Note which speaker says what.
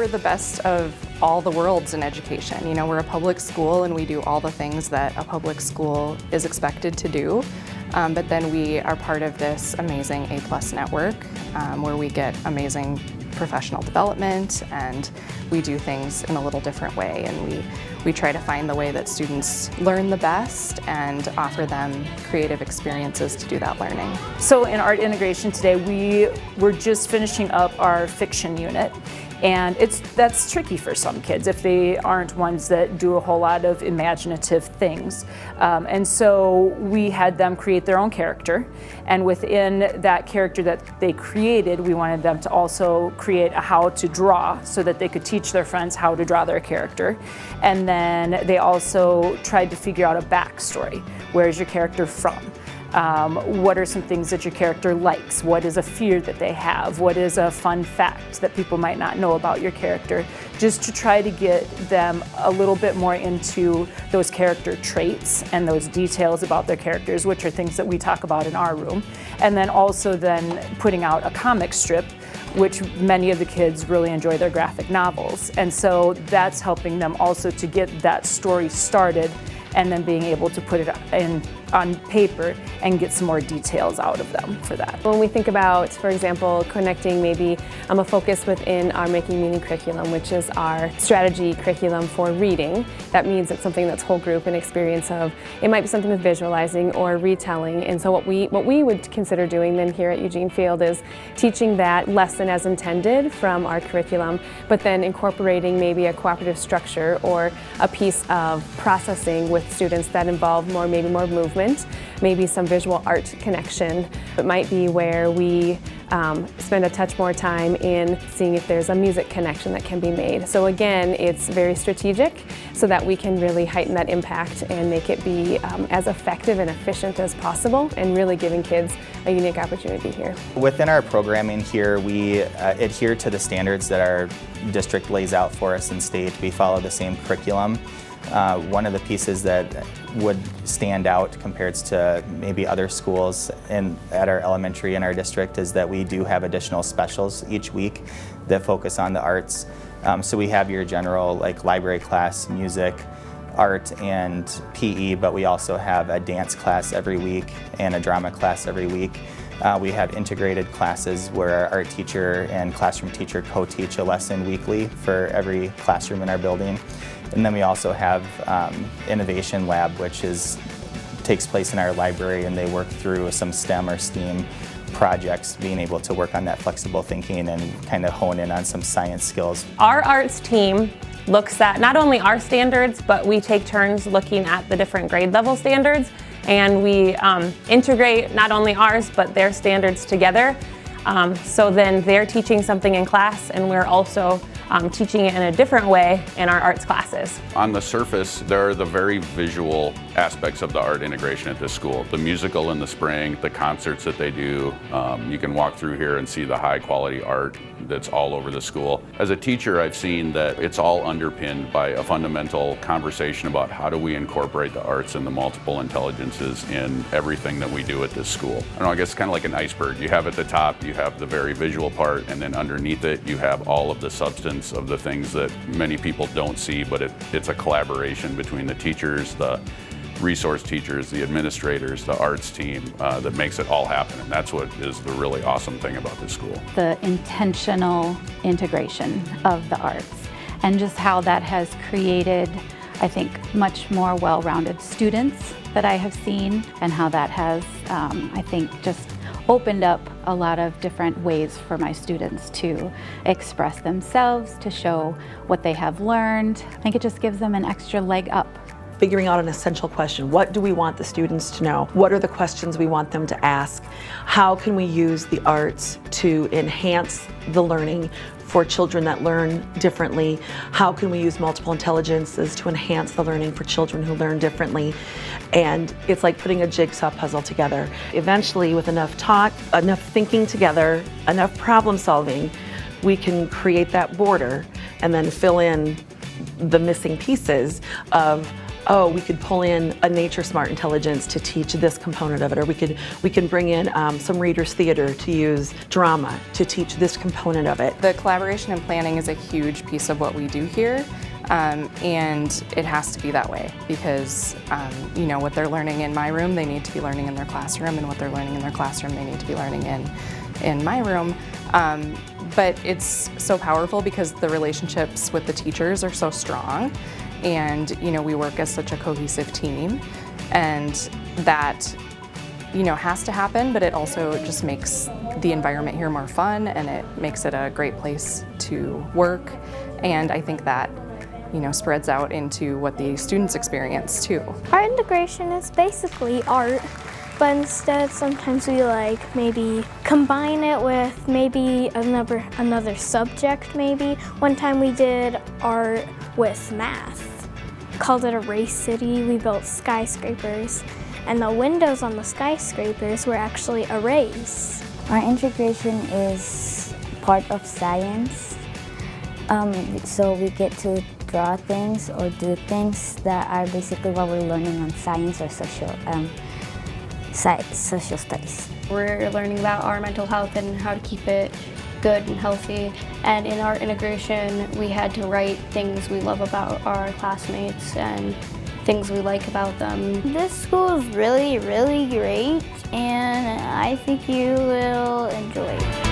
Speaker 1: we're the best of all the worlds in education. You know, we're a public school and we do all the things that a public school is expected to do. But then we are part of this amazing A+ network where we get amazing professional development, and we do things in a little different way, and we try to find the way that students learn the best and offer them creative experiences to do that learning.
Speaker 2: So in art integration today, we were just finishing up our fiction unit. And that's tricky for some kids if they aren't ones that do a whole lot of imaginative things. And so we had them create their own character. And within that character that they created, we wanted them to also create a how to draw so that they could teach their friends how to draw their character. And then they also tried to figure out a backstory. Where is your character from? What are some things that your character likes? What is a fear that they have? What is a fun fact that people might not know about your character? Just to try to get them a little bit more into those character traits and those details about their characters, which are things that we talk about in our room. And then also then putting out a comic strip, which many of the kids really enjoy their graphic novels. And so that's helping them also to get that story started and then being able to put it on paper and get some more details out of them for that.
Speaker 3: When we think about, for example, connecting maybe a focus within our Making Meaning curriculum, which is our strategy curriculum for reading, that means it's something that's whole group and experience of, it might be something with visualizing or retelling. And so what we would consider doing then here at Eugene Field is teaching that lesson as intended from our curriculum, but then incorporating maybe a cooperative structure or a piece of processing with students that involve maybe more movement, maybe some visual art connection. It might be where we spend a touch more time in seeing if there's a music connection that can be made. So again, it's very strategic so that we can really heighten that impact and make it be as effective and efficient as possible, and really giving kids a unique opportunity here.
Speaker 4: Within our programming here, we adhere to the standards that our district lays out for us in state. We follow the same curriculum. One of the pieces that would stand out compared to maybe other schools at our elementary in our district is that we do have additional specials each week that focus on the arts. So we have your general like library class, music, art, and PE, but we also have a dance class every week and a drama class every week. We have integrated classes where our art teacher and classroom teacher co-teach a lesson weekly for every classroom in our building. And then we also have Innovation Lab, which takes place in our library, and they work through some STEM or STEAM projects, being able to work on that flexible thinking and kind of hone in on some science skills.
Speaker 3: Our arts team looks at not only our standards, but we take turns looking at the different grade level standards, and we integrate not only ours, but their standards together. So then they're teaching something in class, and we're also teaching it in a different way in our arts classes.
Speaker 5: On the surface, there are the very visual aspects of the art integration at this school. The musical in the spring, the concerts that they do. You can walk through here and see the high quality art that's all over the school. As a teacher, I've seen that it's all underpinned by a fundamental conversation about how do we incorporate the arts and the multiple intelligences in everything that we do at this school. I guess it's kind of like an iceberg. You have at the top, you have the very visual part, and then underneath it, you have all of the substance of the things that many people don't see, but it's a collaboration between the teachers, the resource teachers, the administrators, the arts team that makes it all happen. And that's what is the really awesome thing about this school.
Speaker 6: The intentional integration of the arts and just how that has created, I think, much more well-rounded students that I have seen, and how that has, I think, just opened up a lot of different ways for my students to express themselves, to show what they have learned. I think it just gives them an extra leg up.
Speaker 7: Figuring out an essential question. What do we want the students to know? What are the questions we want them to ask? How can we use the arts to enhance the learning for children that learn differently? How can we use multiple intelligences to enhance the learning for children who learn differently? And it's like putting a jigsaw puzzle together. Eventually, with enough talk, enough thinking together, enough problem solving, we can create that border and then fill in the missing pieces of oh, we could pull in a nature smart intelligence to teach this component of it, or we can bring in some readers theater to use drama to teach this component of it.
Speaker 1: The collaboration and planning is a huge piece of what we do here, and it has to be that way because you know, what they're learning in my room, they need to be learning in their classroom, and what they're learning in their classroom, they need to be learning in my room. But it's so powerful because the relationships with the teachers are so strong, and you know, we work as such a cohesive team, and that, you know, has to happen, but it also just makes the environment here more fun, and it makes it a great place to work, and I think that, you know, spreads out into what the students experience too.
Speaker 8: Art integration is basically art, but instead sometimes we like maybe combine it with maybe another subject maybe. One time we did art with math. Called it a race city. We built skyscrapers, and the windows on the skyscrapers were actually a race.
Speaker 9: Art integration is part of science, so we get to draw things or do things that are basically what we're learning on science or social studies.
Speaker 10: We're learning about our mental health and how to keep it good and healthy. And in art integration, we had to write things we love about our classmates and things we like about them.
Speaker 8: This school is really, really great, and I think you will enjoy it.